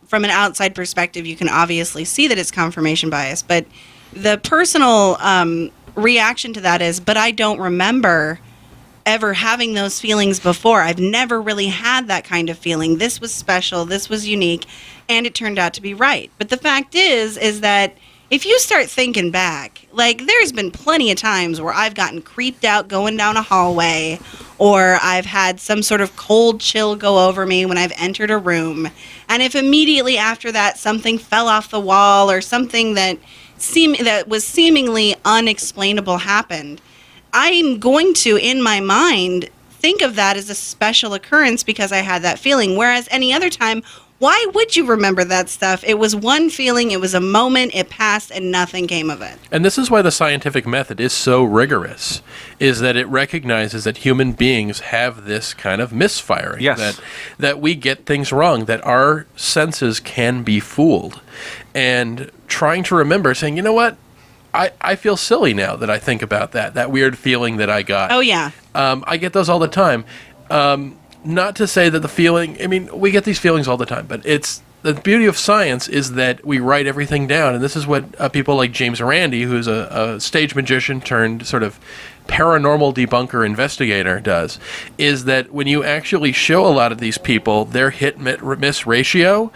from an outside perspective, you can obviously see that it's confirmation bias, but the personal reaction to that is, but I don't remember ever having those feelings before. I've never really had that kind of feeling. This was special, this was unique, and it turned out to be right. But the fact is that if you start thinking back, like, there's been plenty of times where I've gotten creeped out going down a hallway, or I've had some sort of cold chill go over me when I've entered a room. And if immediately after that something fell off the wall or something that was seemingly unexplainable happened, I'm going to, in my mind, think of that as a special occurrence because I had that feeling. Whereas any other time, why would you remember that stuff? It was one feeling, it was a moment, it passed, and nothing came of it. And this is why the scientific method is so rigorous, is that it recognizes that human beings have this kind of misfiring. Yes. That we get things wrong, that our senses can be fooled. And trying to remember, saying, you know what? I feel silly now that I think about that weird feeling that I got. Oh, yeah. I get those all the time. Not to say that the feeling, I mean, we get these feelings all the time, but it's the beauty of science is that we write everything down. And this is what people like James Randi, who's a stage magician turned sort of paranormal debunker investigator, does, is that when you actually show a lot of these people their hit-miss ratio,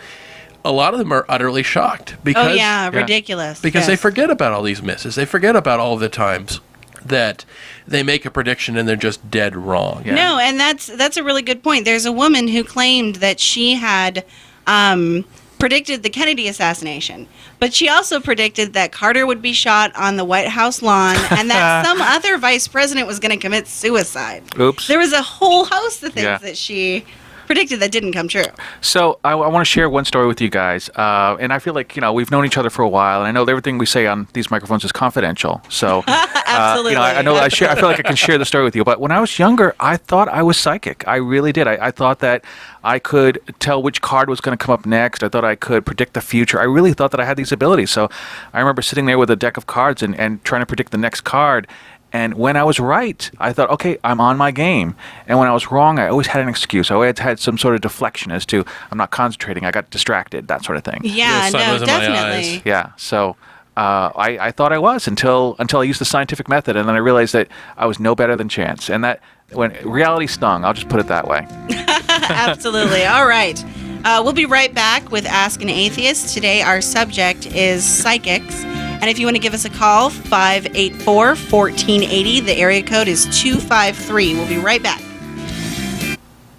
a lot of them are utterly shocked. Because, ridiculous. Because yes. they forget about all these misses. They forget about all the times that they make a prediction and they're just dead wrong. Yeah. No, and that's a really good point. There's a woman who claimed that she had predicted the Kennedy assassination, but she also predicted that Carter would be shot on the White House lawn and that some other vice president was going to commit suicide. Oops. There was a whole host of things that she predicted that didn't come true. So I want to share one story with you guys, and I feel like we've known each other for a while, and I know that everything we say on these microphones is confidential. So absolutely, I know I feel like I can share the story with you. But when I was younger, I thought I was psychic. I really did. I thought that I could tell which card was going to come up next. I thought I could predict the future. I really thought that I had these abilities. So I remember sitting there with a deck of cards and trying to predict the next card. And when I was right, I thought, okay, I'm on my game. And when I was wrong, I always had an excuse. I always had some sort of deflection as to, I'm not concentrating, I got distracted, that sort of thing. Yeah, no, definitely. Yeah, so I thought I was until I used the scientific method, and then I realized that I was no better than chance. And that, when reality stung, I'll just put it that way. Absolutely. All right. We'll be right back with Ask an Atheist. Today our subject is psychics. And if you want to give us a call, 584-1480. The area code is 253. We'll be right back.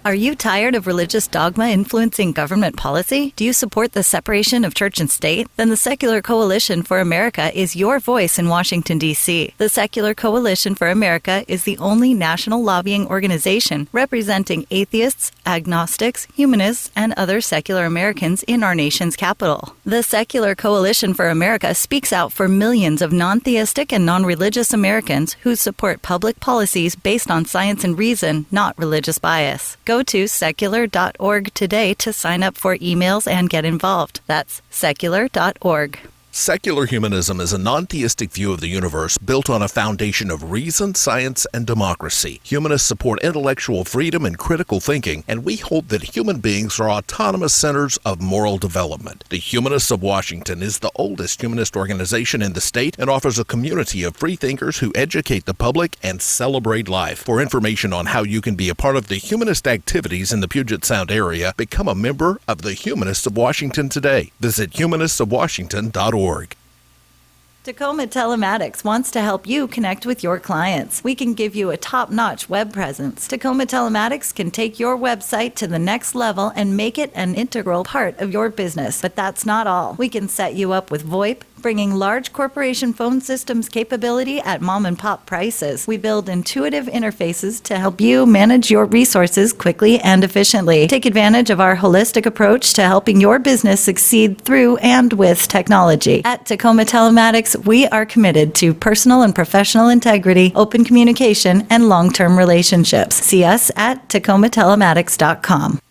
Are you tired of religious dogma influencing government policy? Do you support the separation of church and state? Then the Secular Coalition for America is your voice in Washington, D.C. The Secular Coalition for America is the only national lobbying organization representing atheists, agnostics, humanists, and other secular Americans in our nation's capital. The Secular Coalition for America speaks out for millions of non-theistic and non-religious Americans who support public policies based on science and reason, not religious bias. Go to secular.org today to sign up for emails and get involved. That's secular.org. Secular humanism is a non-theistic view of the universe built on a foundation of reason, science, and democracy. Humanists support intellectual freedom and critical thinking, and we hold that human beings are autonomous centers of moral development. The Humanists of Washington is the oldest humanist organization in the state and offers a community of free thinkers who educate the public and celebrate life. For information on how you can be a part of the humanist activities in the Puget Sound area, become a member of the Humanists of Washington today. Visit humanistofwashington.org. Tacoma Telematics wants to help you connect with your clients. We can give you a top-notch web presence. Tacoma Telematics can take your website to the next level and make it an integral part of your business. But that's not all. We can set you up with VoIP, bringing large corporation phone systems capability at mom-and-pop prices. We build intuitive interfaces to help you manage your resources quickly and efficiently. Take advantage of our holistic approach to helping your business succeed through and with technology. At Tacoma Telematics, we are committed to personal and professional integrity, open communication, and long-term relationships. See us at TacomaTelematics.com.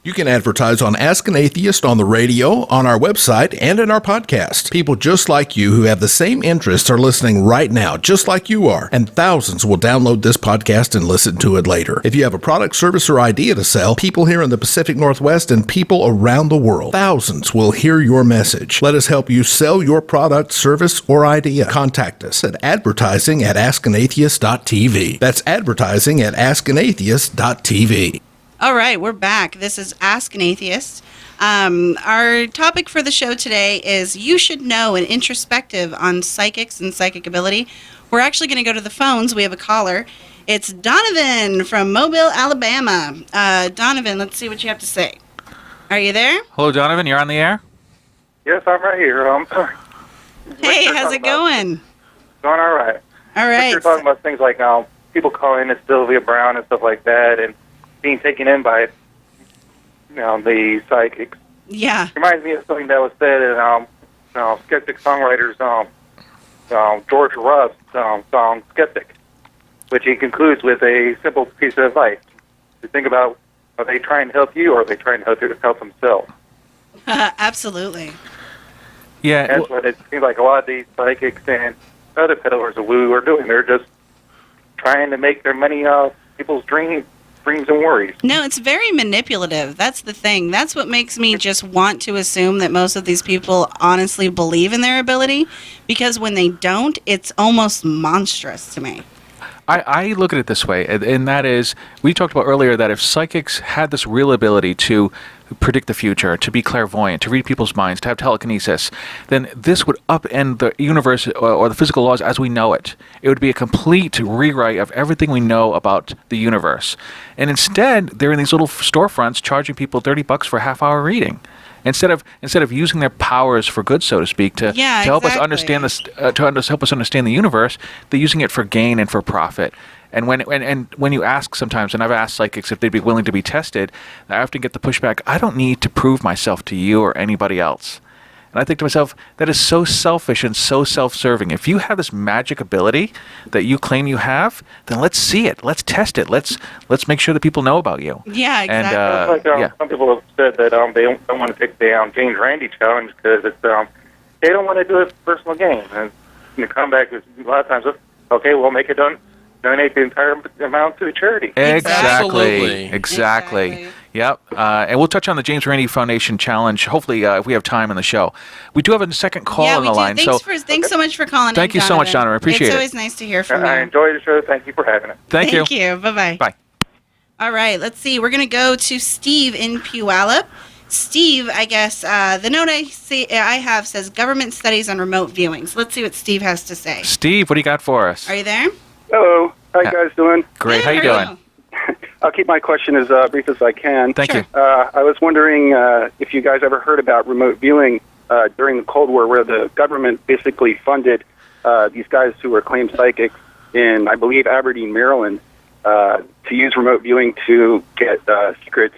You can advertise on Ask an Atheist on the radio, on our website, and in our podcast. People just like you who have the same interests are listening right now, just like you are, and thousands will download this podcast and listen to it later. If you have a product, service, or idea to sell, people here in the Pacific Northwest and people around the world, thousands will hear your message. Let us help you sell your product, service, or idea. Contact us at advertising@askanatheist.tv. That's advertising@askanatheist.tv. All right, we're back. This is Ask an Atheist. Our topic for the show today is You Should Know, an introspective on psychics and psychic ability. We're actually going to go to the phones. We have a caller. It's Donovan from Mobile, Alabama. Donovan, let's see what you have to say. Are you there? Hello, Donovan. You're on the air? Yes, I'm right here. Hey, how's it going? Going all right. All right. You're talking about things like people calling it Sylvia Brown and stuff like that, and being taken in by, the psychics. Yeah. Reminds me of something that was said in Skeptic songwriters George Russ's song "Skeptic," which he concludes with a simple piece of advice: to think about, are they trying to help you, or are they trying to help themselves? Absolutely. Yeah. That's what it seems like a lot of these psychics and other peddlers of woo are doing. They're just trying to make their money off people's dreams and worries. No, it's very manipulative. That's the thing. That's what makes me just want to assume that most of these people honestly believe in their ability, because when they don't, it's almost monstrous to me. I look at it this way, and that is, we talked about earlier that if psychics had this real ability to predict the future, to be clairvoyant, to read people's minds, to have telekinesis, then this would upend the universe or the physical laws as we know it. It would be a complete rewrite of everything we know about the universe. And instead, they're in these little storefronts charging people $30 for a half-hour reading. Instead of using their powers for good, so to speak, to help us understand this, help us understand the universe, they're using it for gain and for profit. And when you ask sometimes, and I've asked psychics if they'd be willing to be tested, I often get the pushback: I don't need to prove myself to you or anybody else. And I think to myself, that is so selfish and so self-serving. If you have this magic ability that you claim you have, then let's see it. Let's test it. Let's make sure that people know about you. Yeah, exactly. And, some people have said that they don't want to take the James Randi challenge because it's they don't want to do it for personal gain. And the comeback is a lot of times, okay, we'll make it done. Donate the entire amount to a charity. Exactly. Yep. And we'll touch on the James Randi Foundation Challenge, hopefully, if we have time in the show. We do have a second call on the line. Thanks so much for calling. Thank you so much, Donovan. I appreciate it. It's always nice to hear from you. I enjoy the show. Thank you for having it. Thank you. Thank you. Bye-bye. Bye. All right, let's see. We're going to go to Steve in Puyallup. Steve, I guess, the note I have says government studies on remote viewings. Let's see what Steve has to say. Steve, what do you got for us? Are you there? Hello. How you guys doing? Great. How you doing? I'll keep my question as brief as I can. Thank you. I was wondering if you guys ever heard about remote viewing during the Cold War, where the government basically funded these guys who were claimed psychics in, I believe, Aberdeen, Maryland, to use remote viewing to get secret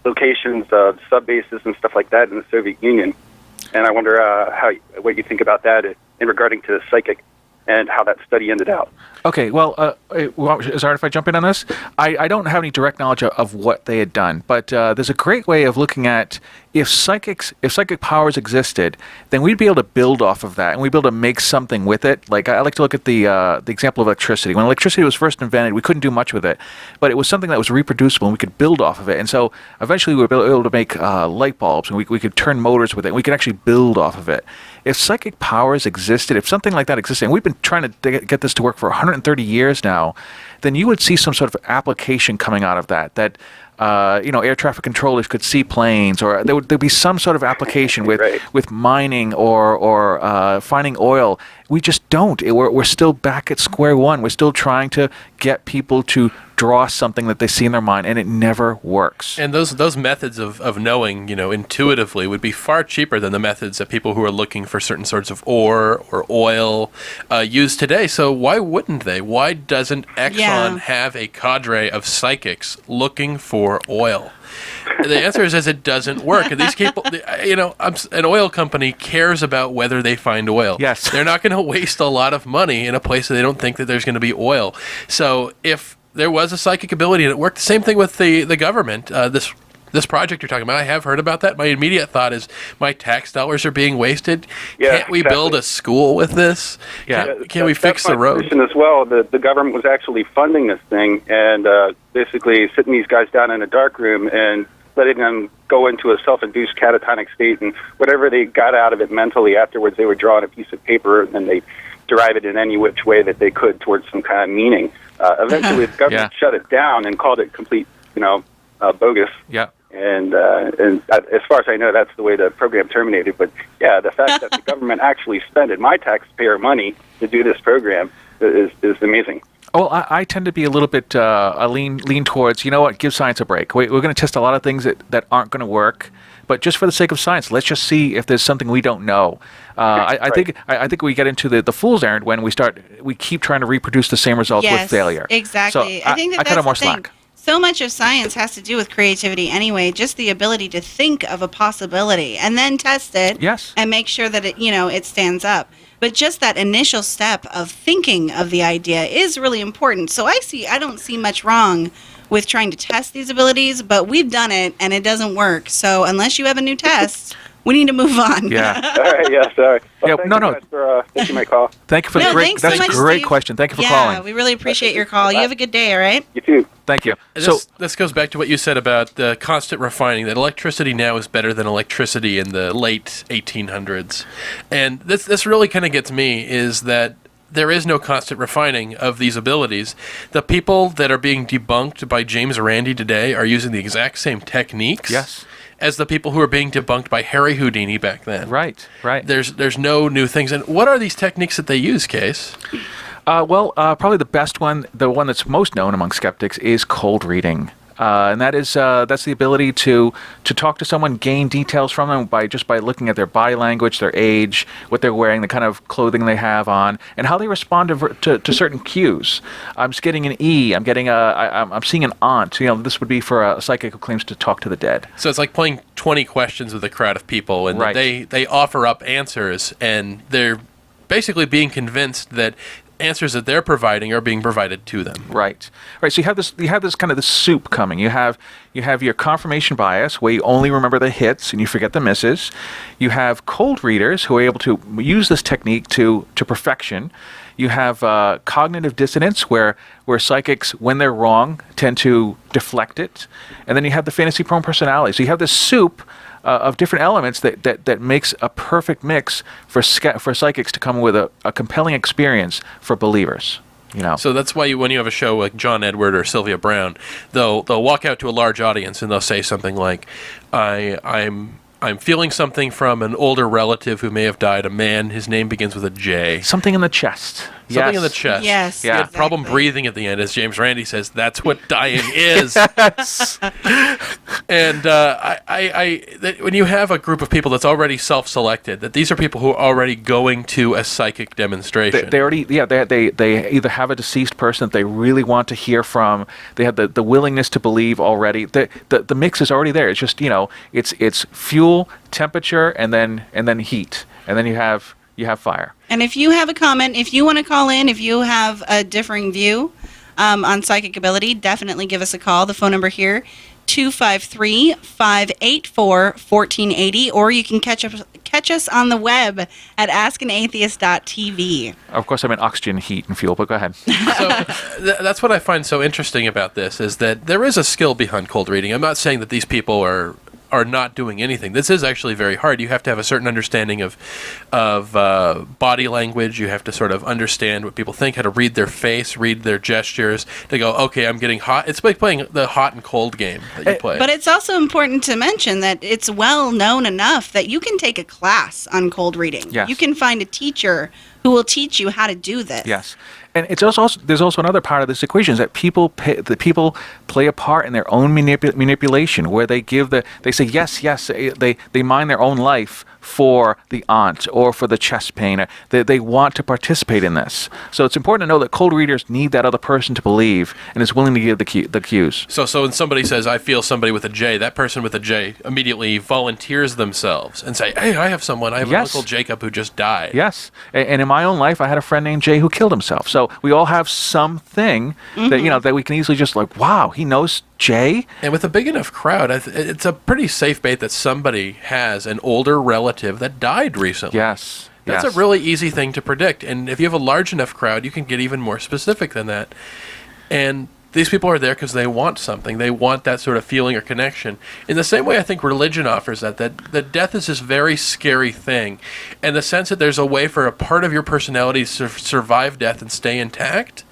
locations of sub bases and stuff like that in the Soviet Union. And I wonder what you think about that in regarding to psychic and how that study ended out. Okay, well, is it all right if I jump in on this? I don't have any direct knowledge of what they had done, but there's a great way of looking at if psychic powers existed, then we'd be able to build off of that, and we'd be able to make something with it. Like I like to look at the example of electricity. When electricity was first invented, we couldn't do much with it, but it was something that was reproducible, and we could build off of it. And so eventually we were able to make light bulbs, and we could turn motors with it, and we could actually build off of it. If psychic powers existed, if something like that existed, and we've been trying to get this to work for 130 years now, then you would see some sort of application coming out of that air traffic controllers could see planes, or there'd be some sort of application with mining or finding oil. We just don't. We're still back at square one. We're still trying to get people to draw something that they see in their mind, and it never works. And those methods of knowing, intuitively would be far cheaper than the methods that people who are looking for certain sorts of ore or oil use today. So why wouldn't they? Why doesn't Exxon have a cadre of psychics looking for oil? The answer is it doesn't work. And these people, an oil company cares about whether they find oil. Yes. They're not going to waste a lot of money in a place that they don't think that there's going to be oil. So if there was a psychic ability and it worked, the same thing with the government. This project you're talking about, I have heard about that. My immediate thought is my tax dollars are being wasted. Yeah, Can't we build a school with this? Can we fix the road? As well, the government was actually funding this thing and basically sitting these guys down in a dark room and letting them go into a self-induced catatonic state, and whatever they got out of it mentally afterwards, they would draw on a piece of paper and they derive it in any which way that they could towards some kind of meaning. Eventually, the government shut it down and called it complete, bogus. Yeah. And as far as I know, that's the way the program terminated. But yeah, the fact that the government actually spent my taxpayer money to do this program is amazing. Well, I tend to be a little bit I lean towards, you know what, give science a break. We're going to test a lot of things that aren't going to work, but just for the sake of science, let's just see if there's something we don't know. I think we get into the fool's errand when we keep trying to reproduce the same results with failure. Exactly. So I think I cut that's more the thing. slack. So much of science has to do with creativity anyway, just the ability to think of a possibility and then test it Yes. and make sure that it stands up. But just that initial step of thinking of the idea is really important. So I don't see much wrong with trying to test these abilities, but we've done it and it doesn't work. So unless you have a new test, we need to move on. Yeah. All right, yeah, sorry. Well, Yeah, thank no, you no. guys for taking my call. Thank you for the No, great. thanks so That's much, a great Steve. question. Thank you for Yeah, calling. we really appreciate your call. You have a good day, all right? You too. Thank you. So this goes back to what you said about the constant refining, that electricity now is better than electricity in the late 1800s. And this really kind of gets me, is that there is no constant refining of these abilities. The people that are being debunked by James Randi today are using the exact same techniques Yes. as the people who are being debunked by Harry Houdini back then. Right. There's no new things. And what are these techniques that they use, Case? Probably the best one, the one that's most known among skeptics, is cold reading. And that's the ability to talk to someone, gain details from them by looking at their body language, their age, what they're wearing, the kind of clothing they have on, and how they respond to certain cues. I'm just getting an E. I'm seeing an aunt. This would be for a psychic who claims to talk to the dead. So it's like playing 20 questions with a crowd of people, and Right. they offer up answers, and they're basically being convinced that answers that they're providing are being provided to them. Right. So you have this kind of the soup coming. You have your confirmation bias, where you only remember the hits and you forget the misses. You have cold readers who are able to use this technique to perfection. You have cognitive dissonance, where psychics, when they're wrong, tend to deflect it. And then you have the fantasy-prone personality. So you have this soup of different elements that makes a perfect mix for psychics to come with a compelling experience for believers. So that's why when you have a show like John Edward or Sylvia Browne, they'll walk out to a large audience and they'll say something like, I'm feeling something from an older relative who may have died, a man, his name begins with a J. Something in the chest. Something in the chest. Yes. He had exactly. problem breathing at the end, as James Randi says. That's what dying is. And when you have a group of people that's already self-selected, that these are people who are already going to a psychic demonstration. They either have a deceased person that they really want to hear from. They have the willingness to believe already. The mix is already there. It's just it's fuel, temperature, and then heat, and then you have fire. And if you have a comment, if you want to call in, if you have a differing view on psychic ability, definitely give us a call. The phone number here, 253-584-1480, or you can catch us on the web at askanatheist.tv. Of course, I meant oxygen, heat, and fuel, but go ahead. So that's what I find so interesting about this, is that there is a skill behind cold reading. I'm not saying that these people are not doing anything. This is actually very hard. You have to have a certain understanding of body language. You have to sort of understand what people think, how to read their face, read their gestures, to go, okay, I'm getting hot. It's like playing the hot and cold game that you play. But it's also important to mention that it's well known enough that you can take a class on cold reading. Yes. You can find a teacher who will teach you how to do this. Yes. And it's also there's also another part of this equation, is that people play a part in their own manipulation, where they say yes, they mind their own life for the aunt or for the chest pain. They want to participate in this. So it's important to know that cold readers need that other person to believe and is willing to give the cues. So when somebody says, I feel somebody with a J, that person with a J immediately volunteers themselves and say, hey, I have someone. I have Yes. an Uncle Jacob who just died. Yes. And in my own life, I had a friend named Jay who killed himself. So we all have something that we can easily just wow, he knows Jay. And with a big enough crowd, it's a pretty safe bet that somebody has an older relative that died recently. Yes. That's yes. a really easy thing to predict. And if you have a large enough crowd, you can get even more specific than that. And these people are there because they want something. They want that sort of feeling or connection. In the same way, I think religion offers that death is this very scary thing. And the sense that there's a way for a part of your personality to survive death and stay intact,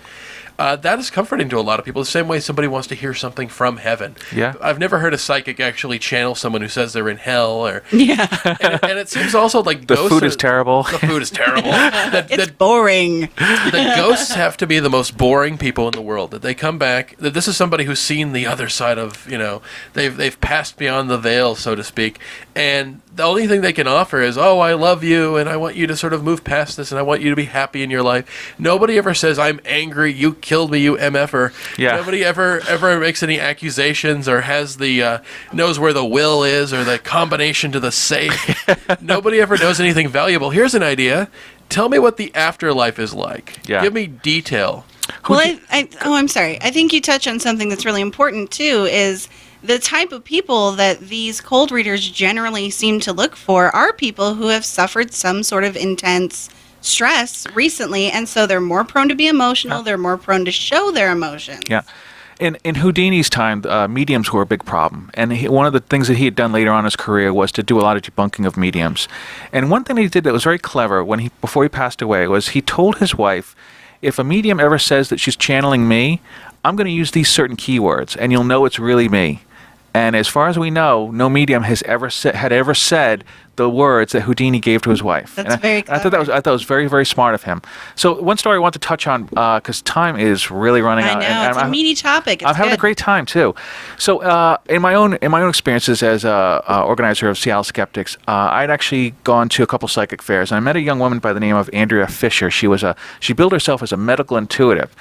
that is comforting to a lot of people. The same way somebody wants to hear something from heaven. Yeah. I've never heard a psychic actually channel someone who says they're in hell. Or Yeah. and it seems also like The ghosts food is terrible. The food is terrible. It's boring. The ghosts have to be the most boring people in the world. That they come back. That this is somebody who's seen the other side of, they've passed beyond the veil, so to speak. And the only thing they can offer is, oh, I love you, and I want you to sort of move past this, and I want you to be happy in your life. Nobody ever says, I'm angry, you killed me, you MFer. Yeah. Nobody ever makes any accusations or has the knows where the will is or the combination to the safe. Nobody ever knows anything valuable. Here's an idea. Tell me what the afterlife is like. Yeah. Give me detail. Well, I'm sorry. I think you touch on something that's really important too. Is the type of people that these cold readers generally seem to look for are people who have suffered some sort of intense stress recently, and so they're more prone to be emotional. They're more prone to show their emotions. Yeah. In Houdini's time, mediums were a big problem. And one of the things that he had done later on in his career was to do a lot of debunking of mediums. And one thing that he did that was very clever before he passed away was he told his wife, if a medium ever says that she's channeling me, I'm going to use these certain keywords, and you'll know it's really me. And as far as we know, no medium has ever said the words that Houdini gave to his wife. That's very clever. I thought that was very, very smart of him. So one story I want to touch on, because time is really running out. I know, it's a meaty topic. I'm having a great time too. So in my own experiences as a organizer of Seattle Skeptics, I'd actually gone to a couple psychic fairs, and I met a young woman by the name of Andrea Fisher. She billed herself as a medical intuitive.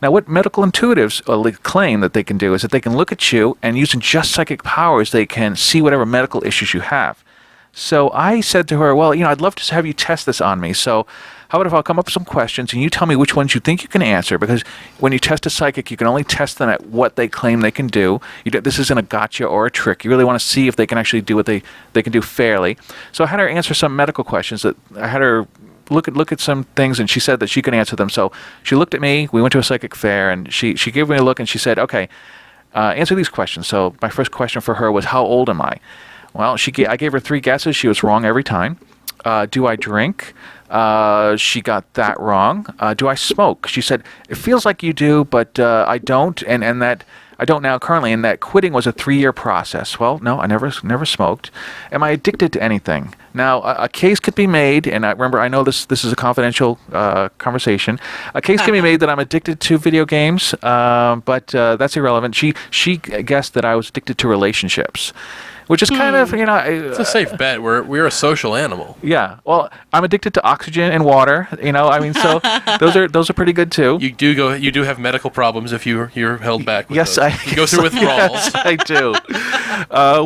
Now, what medical intuitives claim that they can do is that they can look at you and using just psychic powers, they can see whatever medical issues you have. So I said to her, well, I'd love to have you test this on me. So how about if I'll come up with some questions and you tell me which ones you think you can answer? Because when you test a psychic, you can only test them at what they claim they can do. This isn't a gotcha or a trick. You really want to see if they can actually do what they can do fairly. So I had her answer some medical questions that I had her look at some things, and she said that she could answer them. So she looked at me, we went to a psychic fair, and she gave me a look, and she said, okay, answer these questions. So my first question for her was, how old am I? Well, I gave her 3 guesses. She was wrong every time. Do I drink? She got that wrong. Do I smoke? She said, it feels like you do, but I don't, and that I don't now currently, and that quitting was a 3-year process. Well, no, I never smoked. Am I addicted to anything? Now, a case could be made, and I know this is a confidential conversation. A case can be made that I'm addicted to video games, but that's irrelevant. She guessed that I was addicted to relationships, which is kind of, It's a safe bet. We're a social animal. Yeah. Well, I'm addicted to oxygen and water. So those are pretty good too. You do have medical problems if you're held back. With Yes, those. You go through withdrawals. Yes, I do.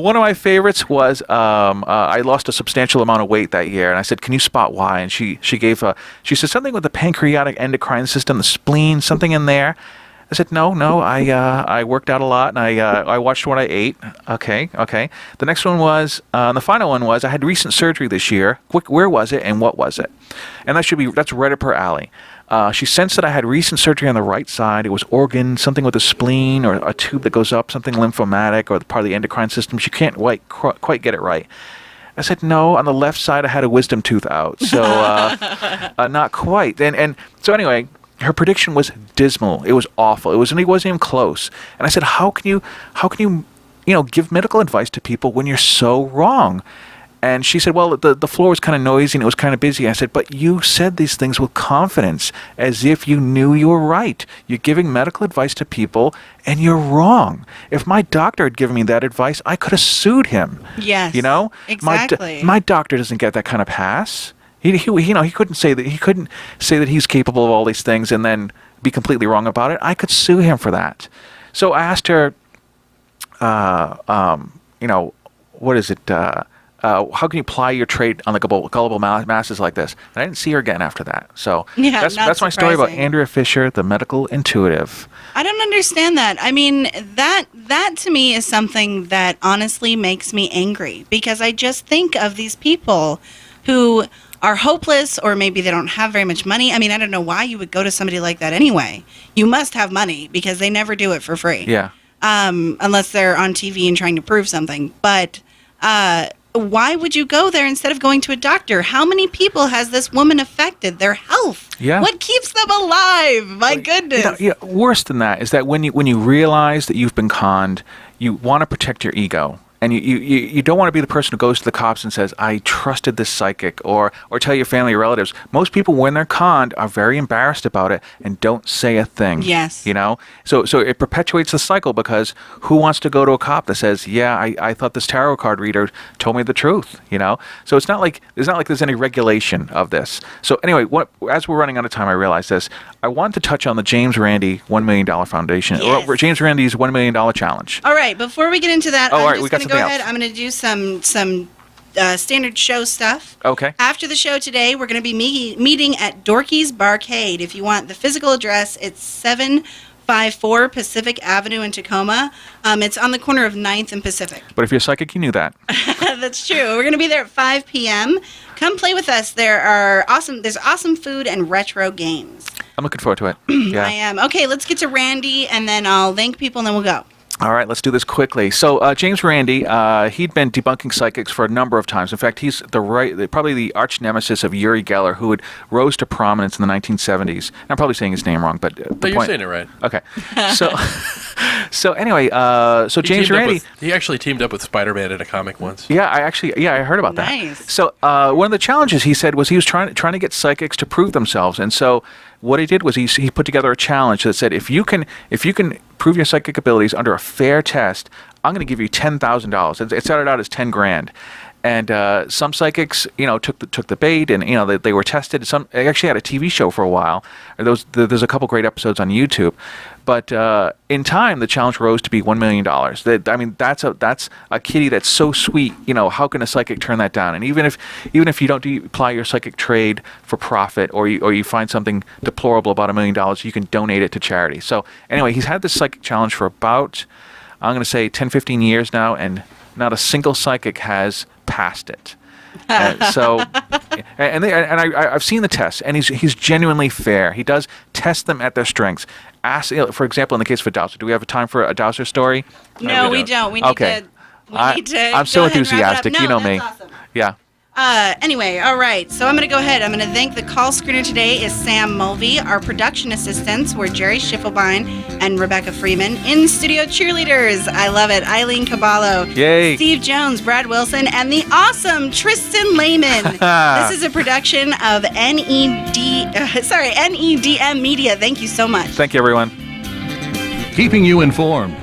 One of my favorites was I lost a substantial amount of weight that year, and I said, "Can you spot why?" And she said something with the pancreatic endocrine system, the spleen, something in there. I said, no, I worked out a lot, and I watched what I ate. Okay. The next one was, the final one was, I had recent surgery this year. Where was it, and what was it? And that's right up her alley. She sensed that I had recent surgery on the right side. It was something with a spleen or a tube that goes up, something lymphomatic or part of the endocrine system. She can't quite get it right. I said, no, on the left side I had a wisdom tooth out, so not quite. And so anyway, her prediction was dismal. It was awful. It wasn't even close. And I said, how can you give medical advice to people when you're so wrong? And she said, well, the floor was kind of noisy and it was kind of busy. I said, but you said these things with confidence, as if you knew you were right. You're giving medical advice to people, and you're wrong. If my doctor had given me that advice, I could have sued him. Yes. Exactly. My doctor doesn't get that kind of pass. He couldn't say that he's capable of all these things and then be completely wrong about it. I could sue him for that. So I asked her, what is it? How can you apply your trade on the gullible masses like this? And I didn't see her again after that. So yeah, that's my story about Andrea Fisher, the medical intuitive. I don't understand that. I mean, that to me is something that honestly makes me angry, because I just think of these people who are hopeless, or maybe they don't have very much money. I mean, I don't know why you would go to somebody like that anyway. You must have money, because they never do it for free. Yeah. Unless they're on TV and trying to prove something. But why would you go there instead of going to a doctor? How many people has this woman affected? Their health. Yeah. What keeps them alive? My goodness. Worse than that is that when you realize that you've been conned, you want to protect your ego. And you don't want to be the person who goes to the cops and says, I trusted this psychic, or tell your family or relatives. Most people, when they're conned, are very embarrassed about it and don't say a thing. Yes. So it perpetuates the cycle, because who wants to go to a cop that says, yeah, I thought this tarot card reader told me the truth, So it's not like there's any regulation of this. So anyway, as we're running out of time, I realized this. I want to touch on the James Randi $1 Million Foundation, Yes. or James Randi's $1 Million challenge. All right, before we get into that, all I'm right, just we got going to go something ahead. else. I'm going to do some standard show stuff. Okay. After the show today, we're going to be meeting at Dorky's Barcade. If you want the physical address, it's 754 Pacific Avenue in Tacoma. It's on the corner of 9th and Pacific. But if you're psychic, you knew that. That's true. We're going to be there at 5 p.m. Come play with us. There's awesome food and retro games. I'm looking forward to it. Yeah. I am. Okay, let's get to Randy, and then I'll thank people, and then we'll go. All right, let's do this quickly. So James Randi, he'd been debunking psychics for a number of times. In fact, he's probably the arch nemesis of Uri Geller, who rose to prominence in the 1970s. I'm probably saying his name wrong, but you're saying it right. Okay. So anyway, James Randi, he actually teamed up with Spider-Man in a comic once. Yeah, I heard about that. Nice. So one of the challenges he said was he was trying to get psychics to prove themselves, and so what he did was he put together a challenge that said if you can prove your psychic abilities under a fair test, I'm going to give you $10,000. It started out as $10,000. And some psychics, took the bait, and they were tested. Some actually had a TV show for a while. There's a couple great episodes on YouTube, but in time the challenge rose to be $1 million. That's a kitty that's so sweet. How can a psychic turn that down? And even if you don't apply your psychic trade for profit, or you find something deplorable about $1 million, you can donate it to charity. So anyway, he's had this psychic challenge for about, I'm going to say 10-15 years now, and not a single psychic has passed it. I've seen the tests, and he's genuinely fair. He does test them at their strengths. For example, in the case of a dowser, do we have a time for a dowser story? No, we don't. We need to. I'm so enthusiastic. No, me. that's awesome. Yeah. Anyway, all right. So I'm going to go ahead. I'm going to thank the call screener today is Sam Mulvey. Our production assistants were Jerry Schiffelbein and Rebecca Freeman. In studio cheerleaders, I love it, Eileen Caballo, Yay. Steve Jones, Brad Wilson, and the awesome Tristan Lehman. This is a production of NEDM Media. Thank you so much. Thank you, everyone. Keeping you informed.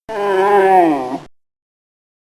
Mm-hmm.